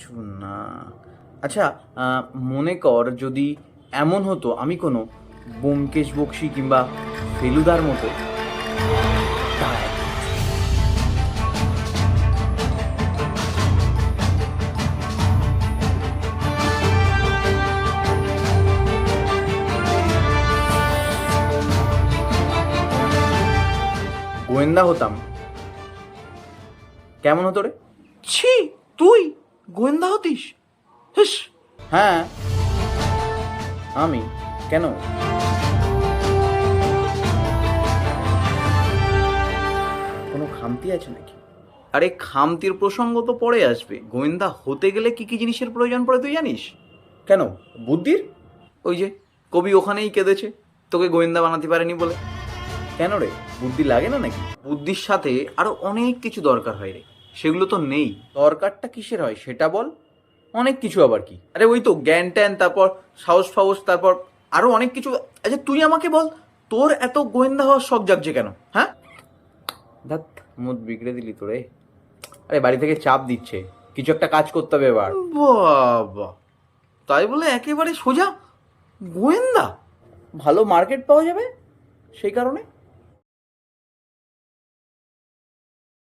কিচ্ছু না। আচ্ছা, মনে কর যদি এমন হতো আমি কোনো ব্যোমকেশ বক্সী কিংবা ফেলুদার মতো ডাকাত। গোয়েন্দা হতাম, কেমন হতো রে? ছি, তুই গোয়েন্দা হতিস? হিস। হ্যাঁ, আমি কেন? কোনো খামতি আছে নাকি? আরে খামতির প্রসঙ্গ তো পরে আসবে। গোয়েন্দা হতে গেলে কি কি জিনিসের প্রয়োজন পড়ে তুই জানিস? কেন, বুদ্ধির? ওই যে কবি ওখানেই কেঁদেছে তোকে গোয়েন্দা বানাতে পারেনি বলে। কেন রে, বুদ্ধি লাগে না নাকি? বুদ্ধির সাথে আরো অনেক কিছু দরকার হয় রে, সেগুলো তো নেই। দরকারটা কিসের হয় সেটা বল। অনেক কিছু আবার কি? আরে ওই তো জ্ঞান ট্যান, তারপর সাহস ফাহস, তারপর আরো অনেক কিছু। আচ্ছা তুই আমাকে বল, তোর এত গোয়েন্দা হওয়ার শখ জাগছে কেন? হ্যাঁ, ধ্যাৎ, মুড বিগড়ে দিলি তো রে। আরে বাড়ি থেকে চাপ দিচ্ছে, কিছু একটা কাজ করতে হবে এবার। বাবা, তাই বলে একেবারে সোজা গোয়েন্দা? ভালো মার্কেট পাওয়া যাবে সেই কারণে।